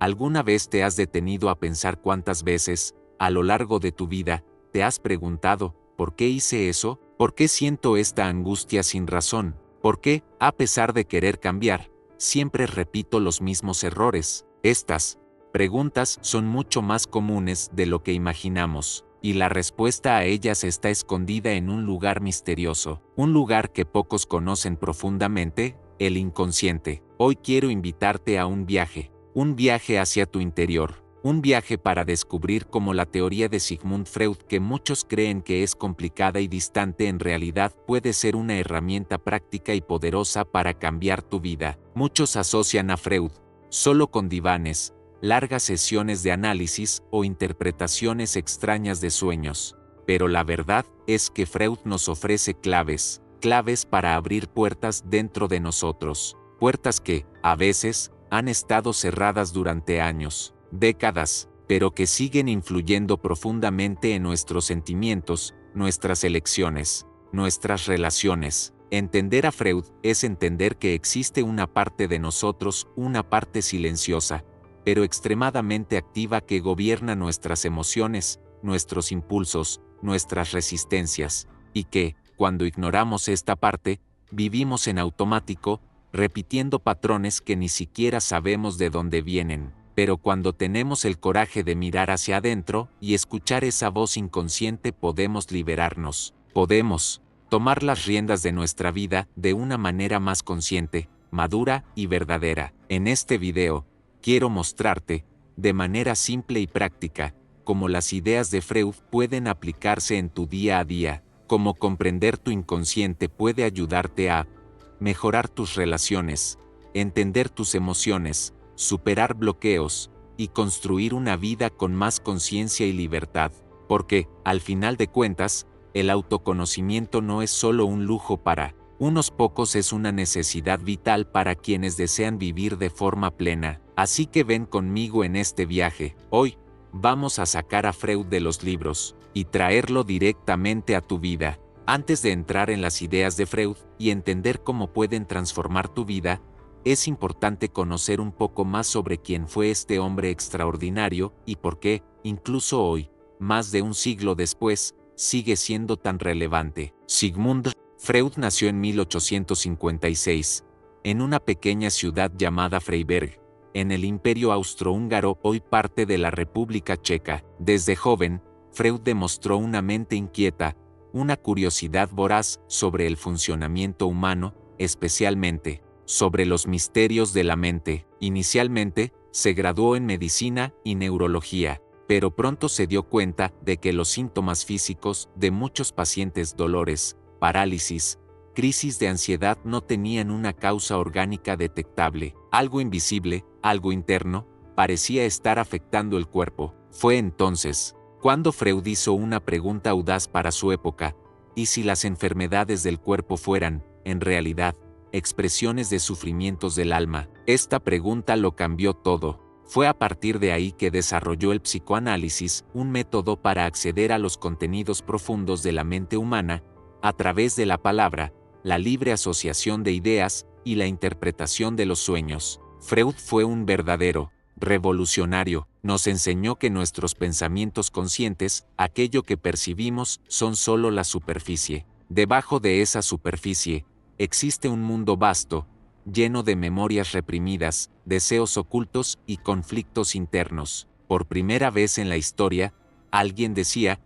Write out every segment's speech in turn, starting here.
¿Alguna vez te has detenido a pensar cuántas veces, a lo largo de tu vida, te has preguntado, ¿por qué hice eso? ¿Por qué siento esta angustia sin razón? ¿Por qué, a pesar de querer cambiar, siempre repito los mismos errores? Estas preguntas son mucho más comunes de lo que imaginamos, y la respuesta a ellas está escondida en un lugar misterioso, un lugar que pocos conocen profundamente, el inconsciente. Hoy quiero invitarte a un viaje hacia tu interior, un viaje para descubrir cómo la teoría de Sigmund Freud, que muchos creen que es complicada y distante, en realidad puede ser una herramienta práctica y poderosa para cambiar tu vida. Muchos asocian a Freud solo con divanes, largas sesiones de análisis o interpretaciones extrañas de sueños. Pero la verdad es que Freud nos ofrece claves para abrir puertas dentro de nosotros, puertas que, a veces, han estado cerradas durante años, décadas, pero que siguen influyendo profundamente en nuestros sentimientos, nuestras elecciones, nuestras relaciones. Entender a Freud es entender que existe una parte de nosotros, una parte silenciosa, pero extremadamente activa, que gobierna nuestras emociones, nuestros impulsos, nuestras resistencias, y que, cuando ignoramos esta parte, vivimos en automático, repitiendo patrones que ni siquiera sabemos de dónde vienen. Pero cuando tenemos el coraje de mirar hacia adentro y escuchar esa voz inconsciente, podemos liberarnos. Podemos tomar las riendas de nuestra vida de una manera más consciente, madura y verdadera. En este video, quiero mostrarte, de manera simple y práctica, cómo las ideas de Freud pueden aplicarse en tu día a día, cómo comprender tu inconsciente puede ayudarte a mejorar tus relaciones, entender tus emociones, superar bloqueos y construir una vida con más conciencia y libertad. Porque, al final de cuentas, el autoconocimiento no es solo un lujo para unos pocos, es una necesidad vital para quienes desean vivir de forma plena. Así que ven conmigo en este viaje. Hoy, vamos a sacar a Freud de los libros y traerlo directamente a tu vida. Antes de entrar en las ideas de Freud y entender cómo pueden transformar tu vida, es importante conocer un poco más sobre quién fue este hombre extraordinario y por qué, incluso hoy, más de un siglo después, sigue siendo tan relevante. Sigmund Freud nació en 1856, en una pequeña ciudad llamada Freiberg, en el Imperio Austrohúngaro, hoy parte de la República Checa. Desde joven, Freud demostró una mente inquieta, una curiosidad voraz sobre el funcionamiento humano, especialmente sobre los misterios de la mente. Inicialmente, se graduó en medicina y neurología, pero pronto se dio cuenta de que los síntomas físicos de muchos pacientes, dolores, parálisis, crisis de ansiedad, no tenían una causa orgánica detectable. Algo invisible, algo interno, parecía estar afectando el cuerpo. Fue entonces cuando Freud hizo una pregunta audaz para su época: ¿y si las enfermedades del cuerpo fueran, en realidad, expresiones de sufrimientos del alma? Esta pregunta lo cambió todo. Fue a partir de ahí que desarrolló el psicoanálisis, un método para acceder a los contenidos profundos de la mente humana, a través de la palabra, la libre asociación de ideas y la interpretación de los sueños. Freud fue un verdadero revolucionario. Nos enseñó que nuestros pensamientos conscientes, aquello que percibimos, son solo la superficie. Debajo de esa superficie, existe un mundo vasto, lleno de memorias reprimidas, deseos ocultos y conflictos internos. Por primera vez en la historia, alguien decía: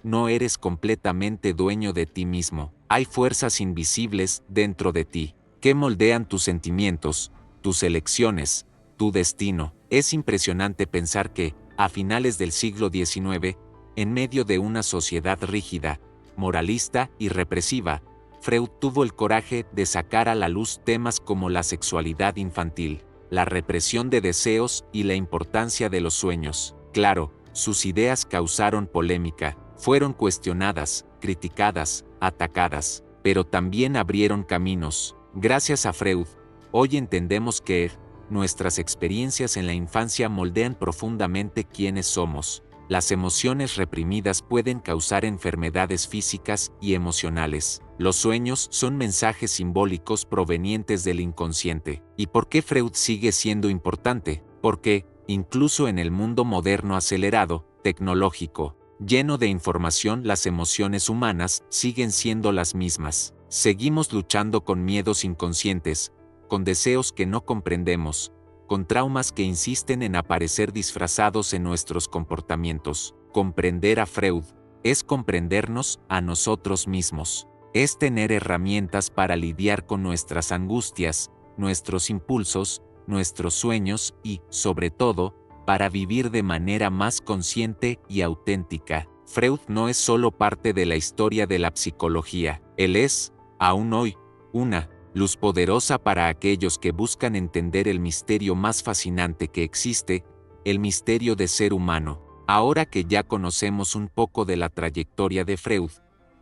no eres completamente dueño de ti mismo. Hay fuerzas invisibles dentro de ti, que moldean tus sentimientos, tus elecciones, tu destino. Es impresionante pensar que, a finales del siglo XIX, en medio de una sociedad rígida, moralista y represiva, Freud tuvo el coraje de sacar a la luz temas como la sexualidad infantil, la represión de deseos y la importancia de los sueños. Claro, sus ideas causaron polémica, fueron cuestionadas, criticadas, atacadas, pero también abrieron caminos. Gracias a Freud, hoy entendemos que nuestras experiencias en la infancia moldean profundamente quiénes somos. Las emociones reprimidas pueden causar enfermedades físicas y emocionales. Los sueños son mensajes simbólicos provenientes del inconsciente. ¿Y por qué Freud sigue siendo importante? Porque, Incluso en el mundo moderno acelerado, tecnológico, lleno de información, las emociones humanas siguen siendo las mismas. Seguimos luchando con miedos inconscientes, con deseos que no comprendemos, con traumas que insisten en aparecer disfrazados en nuestros comportamientos. Comprender a Freud es comprendernos a nosotros mismos. Es tener herramientas para lidiar con nuestras angustias, nuestros impulsos, nuestros sueños y, sobre todo, para vivir de manera más consciente y auténtica. Freud no es solo parte de la historia de la psicología, él es, aún hoy, una luz poderosa para aquellos que buscan entender el misterio más fascinante que existe, el misterio de ser humano. Ahora que ya conocemos un poco de la trayectoria de Freud,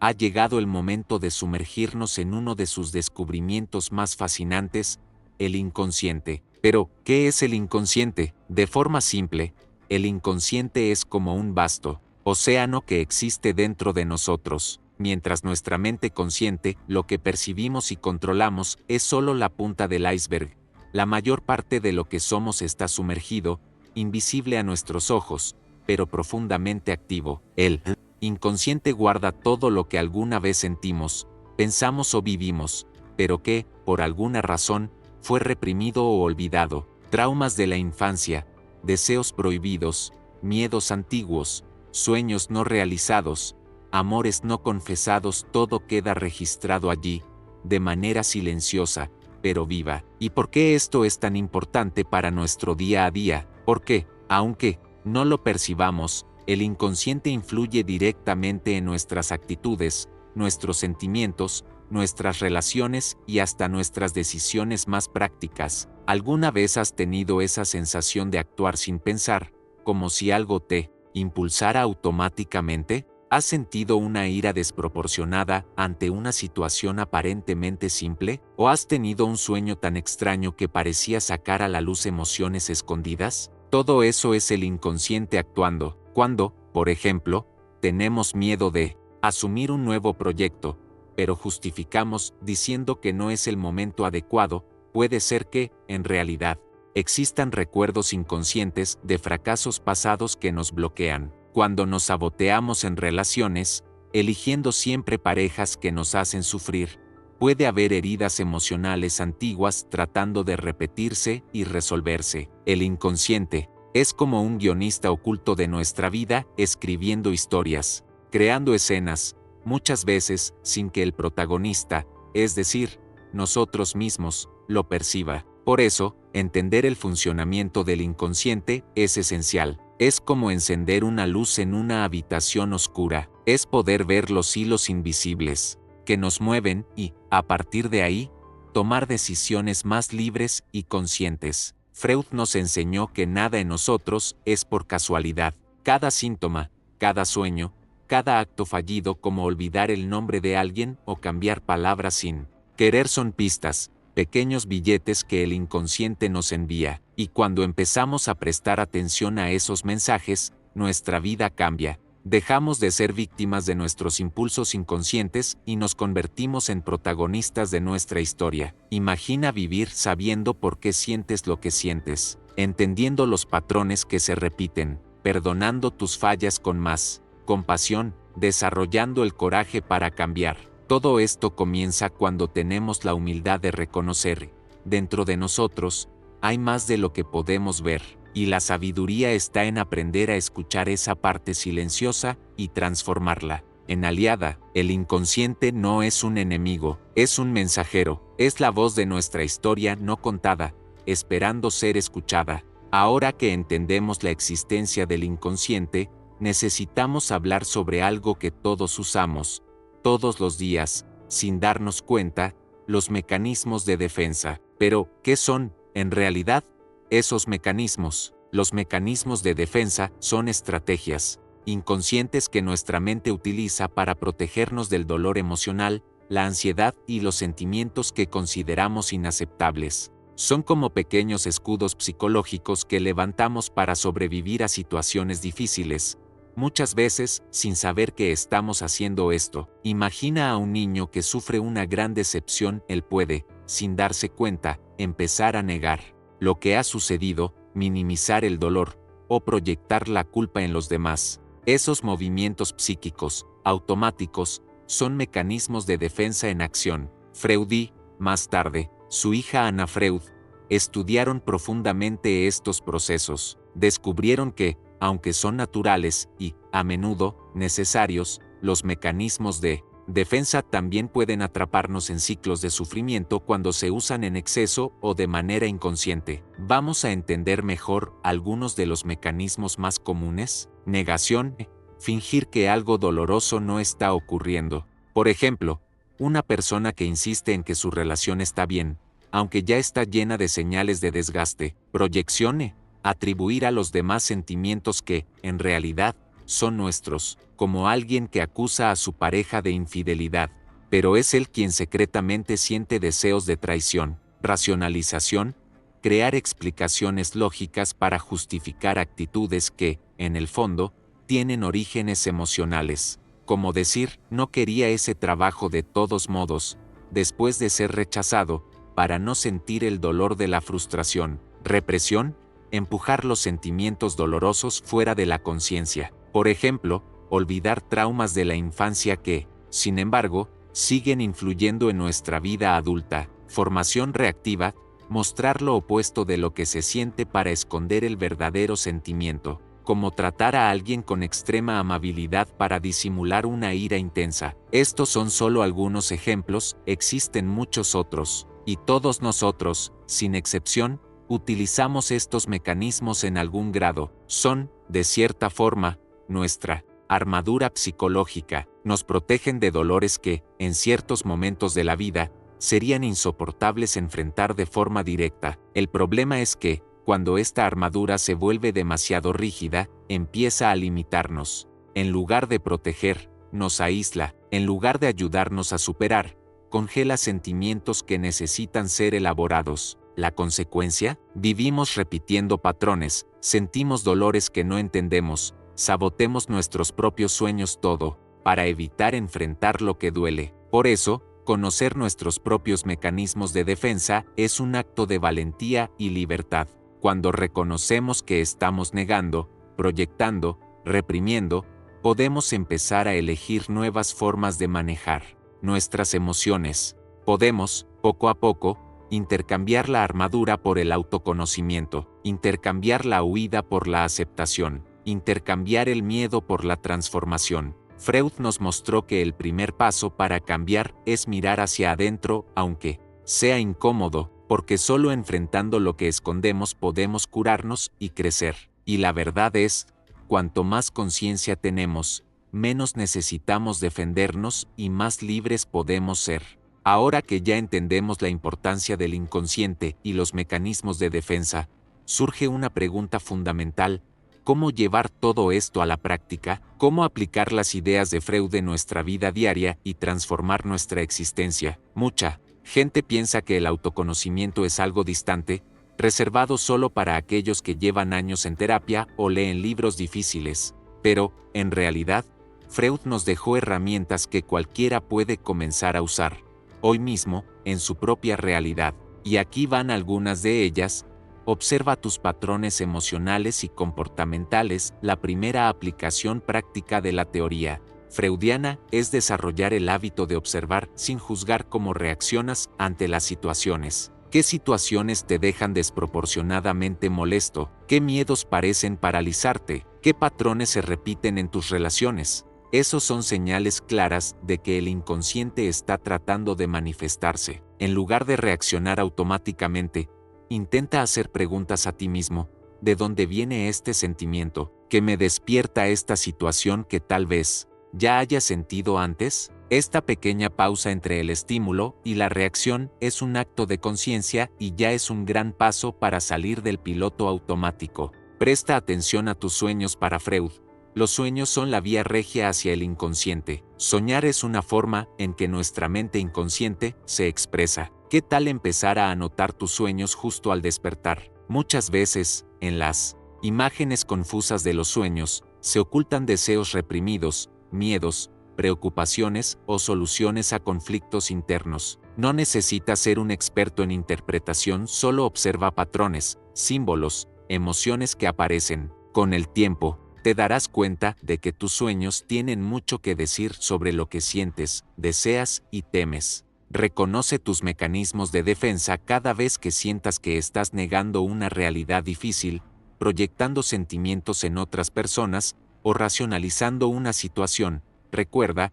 ha llegado el momento de sumergirnos en uno de sus descubrimientos más fascinantes, el inconsciente. Pero, ¿qué es el inconsciente? De forma simple, el inconsciente es como un vasto océano que existe dentro de nosotros. Mientras nuestra mente consciente, lo que percibimos y controlamos, es solo la punta del iceberg. La mayor parte de lo que somos está sumergido, invisible a nuestros ojos, pero profundamente activo. El inconsciente guarda todo lo que alguna vez sentimos, pensamos o vivimos, pero que, por alguna razón, fue reprimido o olvidado. Traumas de la infancia, deseos prohibidos, miedos antiguos, sueños no realizados, amores no confesados, todo queda registrado allí, de manera silenciosa, pero viva. ¿Y por qué esto es tan importante para nuestro día a día? Porque, aunque no lo percibamos, el inconsciente influye directamente en nuestras actitudes, nuestros sentimientos, nuestras relaciones y hasta nuestras decisiones más prácticas. ¿Alguna vez has tenido esa sensación de actuar sin pensar, como si algo te impulsara automáticamente? ¿Has sentido una ira desproporcionada ante una situación aparentemente simple? ¿O has tenido un sueño tan extraño que parecía sacar a la luz emociones escondidas? Todo eso es el inconsciente actuando. Cuando, por ejemplo, tenemos miedo de asumir un nuevo proyecto, pero justificamos diciendo que no es el momento adecuado, puede ser que, en realidad, existan recuerdos inconscientes de fracasos pasados que nos bloquean. Cuando nos saboteamos en relaciones, eligiendo siempre parejas que nos hacen sufrir, puede haber heridas emocionales antiguas tratando de repetirse y resolverse. El inconsciente es como un guionista oculto de nuestra vida, escribiendo historias, creando escenas, muchas veces sin que el protagonista, es decir, nosotros mismos, lo perciba. Por eso, entender el funcionamiento del inconsciente es esencial. Es como encender una luz en una habitación oscura. Es poder ver los hilos invisibles que nos mueven y, a partir de ahí, tomar decisiones más libres y conscientes. Freud nos enseñó que nada en nosotros es por casualidad. Cada síntoma, cada sueño, cada acto fallido, como olvidar el nombre de alguien o cambiar palabras sin querer, son pistas, pequeños billetes que el inconsciente nos envía, y cuando empezamos a prestar atención a esos mensajes, nuestra vida cambia. Dejamos de ser víctimas de nuestros impulsos inconscientes y nos convertimos en protagonistas de nuestra historia. Imagina vivir sabiendo por qué sientes lo que sientes, entendiendo los patrones que se repiten, perdonando tus fallas con más compasión, desarrollando el coraje para cambiar. Todo esto comienza cuando tenemos la humildad de reconocer, dentro de nosotros, hay más de lo que podemos ver, y la sabiduría está en aprender a escuchar esa parte silenciosa y transformarla en aliada. El inconsciente no es un enemigo, es un mensajero, es la voz de nuestra historia no contada, esperando ser escuchada. Ahora que entendemos la existencia del inconsciente, necesitamos hablar sobre algo que todos usamos, todos los días, sin darnos cuenta, los mecanismos de defensa. Pero, ¿qué son, en realidad, esos mecanismos? Los mecanismos de defensa son estrategias inconscientes que nuestra mente utiliza para protegernos del dolor emocional, la ansiedad y los sentimientos que consideramos inaceptables. Son como pequeños escudos psicológicos que levantamos para sobrevivir a situaciones difíciles, muchas veces sin saber que estamos haciendo esto. Imagina a un niño que sufre una gran decepción. Él puede, sin darse cuenta, empezar a negar lo que ha sucedido, minimizar el dolor o proyectar la culpa en los demás. Esos movimientos psíquicos, automáticos, son mecanismos de defensa en acción. Freud y, más tarde, su hija Anna Freud, estudiaron profundamente estos procesos. Descubrieron que, aunque son naturales y, a menudo, necesarios, los mecanismos de defensa también pueden atraparnos en ciclos de sufrimiento cuando se usan en exceso o de manera inconsciente. Vamos a entender mejor algunos de los mecanismos más comunes. Negación, fingir que algo doloroso no está ocurriendo. Por ejemplo, una persona que insiste en que su relación está bien, aunque ya está llena de señales de desgaste. Proyección, atribuir a los demás sentimientos que, en realidad, son nuestros, como alguien que acusa a su pareja de infidelidad, pero es él quien secretamente siente deseos de traición. Racionalización, crear explicaciones lógicas para justificar actitudes que, en el fondo, tienen orígenes emocionales, como decir, no quería ese trabajo de todos modos, después de ser rechazado, para no sentir el dolor de la frustración. Represión, empujar los sentimientos dolorosos fuera de la conciencia. Por ejemplo, olvidar traumas de la infancia que, sin embargo, siguen influyendo en nuestra vida adulta. Formación reactiva, mostrar lo opuesto de lo que se siente para esconder el verdadero sentimiento, como tratar a alguien con extrema amabilidad para disimular una ira intensa. Estos son solo algunos ejemplos, existen muchos otros, y todos nosotros, sin excepción, utilizamos estos mecanismos en algún grado. Son, de cierta forma, nuestra armadura psicológica. Nos protegen de dolores que, en ciertos momentos de la vida, serían insoportables enfrentar de forma directa. El problema es que, cuando esta armadura se vuelve demasiado rígida, empieza a limitarnos. En lugar de proteger, nos aísla. En lugar de ayudarnos a superar, congela sentimientos que necesitan ser elaborados. La consecuencia, vivimos repitiendo patrones, sentimos dolores que no entendemos, sabotemos nuestros propios sueños todo, para evitar enfrentar lo que duele. Por eso, conocer nuestros propios mecanismos de defensa es un acto de valentía y libertad. Cuando reconocemos que estamos negando, proyectando, reprimiendo, podemos empezar a elegir nuevas formas de manejar nuestras emociones. Podemos, poco a poco, intercambiar la armadura por el autoconocimiento, intercambiar la huida por la aceptación, intercambiar el miedo por la transformación. Freud nos mostró que el primer paso para cambiar es mirar hacia adentro, aunque sea incómodo, porque solo enfrentando lo que escondemos podemos curarnos y crecer. Y la verdad es, cuanto más conciencia tenemos, menos necesitamos defendernos y más libres podemos ser. Ahora que ya entendemos la importancia del inconsciente y los mecanismos de defensa, surge una pregunta fundamental: ¿cómo llevar todo esto a la práctica? ¿Cómo aplicar las ideas de Freud en nuestra vida diaria y transformar nuestra existencia? Mucha gente piensa que el autoconocimiento es algo distante, reservado solo para aquellos que llevan años en terapia o leen libros difíciles. Pero, en realidad, Freud nos dejó herramientas que cualquiera puede comenzar a usar, hoy mismo, en su propia realidad. Y aquí van algunas de ellas. Observa tus patrones emocionales y comportamentales. La primera aplicación práctica de la teoría freudiana es desarrollar el hábito de observar sin juzgar cómo reaccionas ante las situaciones. ¿Qué situaciones te dejan desproporcionadamente molesto? ¿Qué miedos parecen paralizarte? ¿Qué patrones se repiten en tus relaciones? Esos son señales claras de que el inconsciente está tratando de manifestarse. En lugar de reaccionar automáticamente, intenta hacer preguntas a ti mismo. ¿De dónde viene este sentimiento que me despierta esta situación que tal vez ya haya sentido antes? Esta pequeña pausa entre el estímulo y la reacción es un acto de conciencia y ya es un gran paso para salir del piloto automático. Presta atención a tus sueños. Para Freud, los sueños son la vía regia hacia el inconsciente. Soñar es una forma en que nuestra mente inconsciente se expresa. ¿Qué tal empezar a anotar tus sueños justo al despertar? Muchas veces, en las imágenes confusas de los sueños, se ocultan deseos reprimidos, miedos, preocupaciones o soluciones a conflictos internos. No necesitas ser un experto en interpretación, solo observa patrones, símbolos, emociones que aparecen. Con el tiempo, te darás cuenta de que tus sueños tienen mucho que decir sobre lo que sientes, deseas y temes. Reconoce tus mecanismos de defensa cada vez que sientas que estás negando una realidad difícil, proyectando sentimientos en otras personas o racionalizando una situación. Recuerda,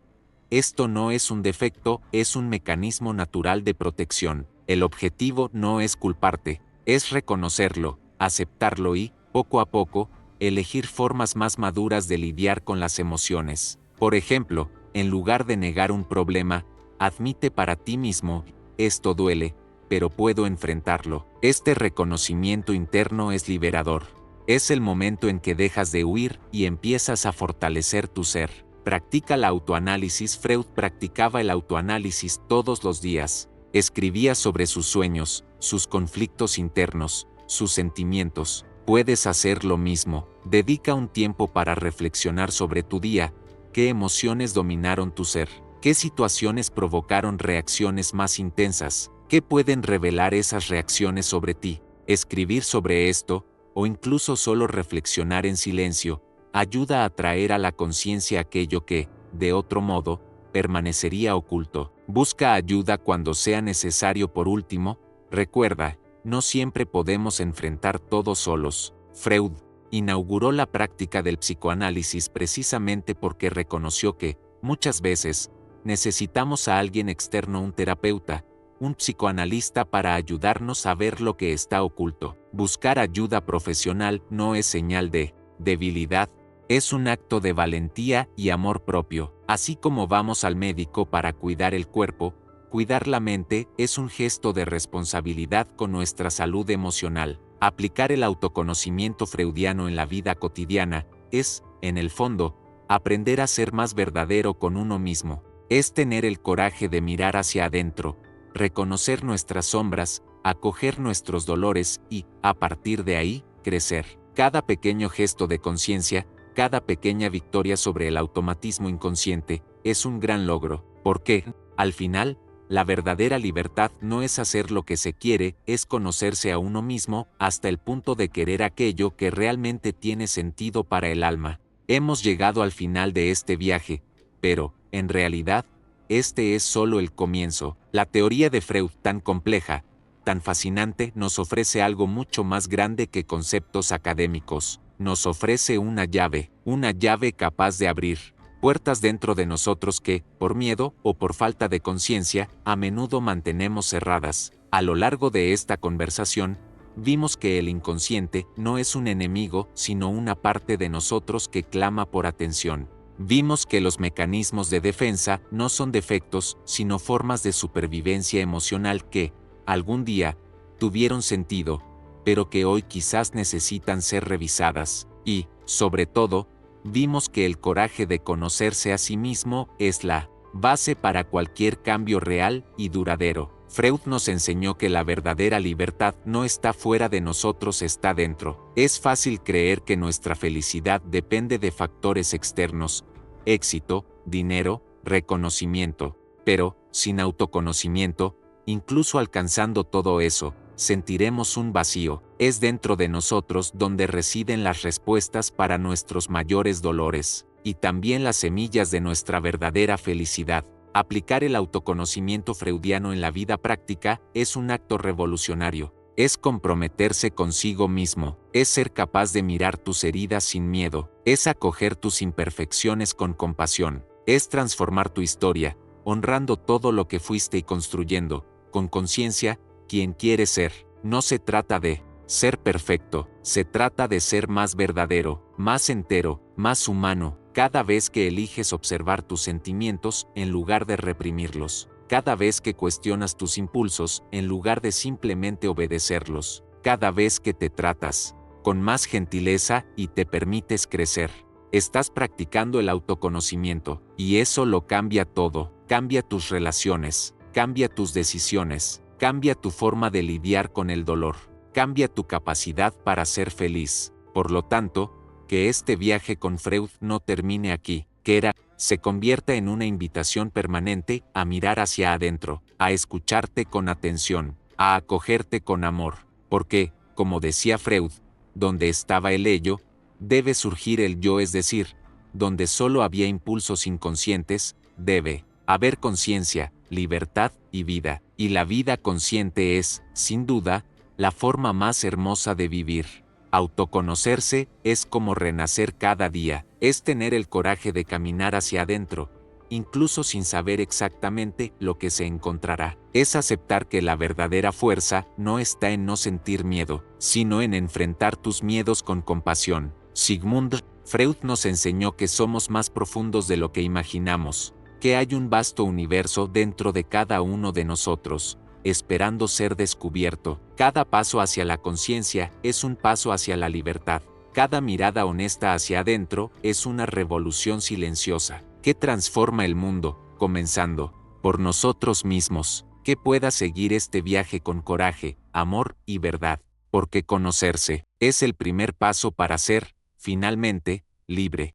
esto no es un defecto, es un mecanismo natural de protección. El objetivo no es culparte, es reconocerlo, aceptarlo y, poco a poco, elegir formas más maduras de lidiar con las emociones. Por ejemplo, en lugar de negar un problema, admite para ti mismo, esto duele, pero puedo enfrentarlo. Este reconocimiento interno es liberador. Es el momento en que dejas de huir y empiezas a fortalecer tu ser. Practica el autoanálisis. Freud practicaba el autoanálisis todos los días. Escribía sobre sus sueños, sus conflictos internos, sus sentimientos. Puedes hacer lo mismo. Dedica un tiempo para reflexionar sobre tu día. ¿Qué emociones dominaron tu ser? ¿Qué situaciones provocaron reacciones más intensas? ¿Qué pueden revelar esas reacciones sobre ti? Escribir sobre esto, o incluso solo reflexionar en silencio, ayuda a traer a la conciencia aquello que, de otro modo, permanecería oculto. Busca ayuda cuando sea necesario. Por último, recuerda, no siempre podemos enfrentar todo solos. Freud inauguró la práctica del psicoanálisis precisamente porque reconoció que, muchas veces, necesitamos a alguien externo, un terapeuta, un psicoanalista para ayudarnos a ver lo que está oculto. Buscar ayuda profesional no es señal de debilidad, es un acto de valentía y amor propio. Así como vamos al médico para cuidar el cuerpo, cuidar la mente es un gesto de responsabilidad con nuestra salud emocional. Aplicar el autoconocimiento freudiano en la vida cotidiana es, en el fondo, aprender a ser más verdadero con uno mismo. Es tener el coraje de mirar hacia adentro, reconocer nuestras sombras, acoger nuestros dolores y, a partir de ahí, crecer. Cada pequeño gesto de conciencia, cada pequeña victoria sobre el automatismo inconsciente, es un gran logro, porque, al final, la verdadera libertad no es hacer lo que se quiere, es conocerse a uno mismo hasta el punto de querer aquello que realmente tiene sentido para el alma. Hemos llegado al final de este viaje, pero, en realidad, este es solo el comienzo. La teoría de Freud, tan compleja, tan fascinante, nos ofrece algo mucho más grande que conceptos académicos. Nos ofrece una llave capaz de abrir puertas dentro de nosotros que, por miedo o por falta de conciencia, a menudo mantenemos cerradas. A lo largo de esta conversación, vimos que el inconsciente no es un enemigo, sino una parte de nosotros que clama por atención. Vimos que los mecanismos de defensa no son defectos, sino formas de supervivencia emocional que, algún día, tuvieron sentido, pero que hoy quizás necesitan ser revisadas. Y, sobre todo, vimos que el coraje de conocerse a sí mismo es la base para cualquier cambio real y duradero. Freud nos enseñó que la verdadera libertad no está fuera de nosotros, está dentro. Es fácil creer que nuestra felicidad depende de factores externos, éxito, dinero, reconocimiento, pero, sin autoconocimiento, incluso alcanzando todo eso, sentiremos un vacío. Es dentro de nosotros donde residen las respuestas para nuestros mayores dolores, y también las semillas de nuestra verdadera felicidad. Aplicar el autoconocimiento freudiano en la vida práctica es un acto revolucionario. Es comprometerse consigo mismo, es ser capaz de mirar tus heridas sin miedo, es acoger tus imperfecciones con compasión, es transformar tu historia, honrando todo lo que fuiste y construyendo, con conciencia, quien quieres ser. No se trata de ser perfecto, se trata de ser más verdadero, más entero, más humano, cada vez que eliges observar tus sentimientos en lugar de reprimirlos, cada vez que cuestionas tus impulsos en lugar de simplemente obedecerlos, cada vez que te tratas con más gentileza y te permites crecer. Estás practicando el autoconocimiento, y eso lo cambia todo. Cambia tus relaciones, cambia tus decisiones, cambia tu forma de lidiar con el dolor, cambia tu capacidad para ser feliz. Por lo tanto, que este viaje con Freud no termine aquí, que se convierta en una invitación permanente a mirar hacia adentro, a escucharte con atención, a acogerte con amor. Porque, como decía Freud, donde estaba el ello, debe surgir el yo, es decir, donde solo había impulsos inconscientes, debe haber conciencia, libertad y vida, y la vida consciente es, sin duda, la forma más hermosa de vivir. Autoconocerse es como renacer cada día, es tener el coraje de caminar hacia adentro, incluso sin saber exactamente lo que se encontrará. Es aceptar que la verdadera fuerza no está en no sentir miedo, sino en enfrentar tus miedos con compasión. Sigmund Freud nos enseñó que somos más profundos de lo que imaginamos, que hay un vasto universo dentro de cada uno de nosotros, esperando ser descubierto. Cada paso hacia la conciencia es un paso hacia la libertad. Cada mirada honesta hacia adentro es una revolución silenciosa que transforma el mundo, comenzando por nosotros mismos. Que pueda seguir este viaje con coraje, amor y verdad, porque conocerse es el primer paso para ser, finalmente, libre.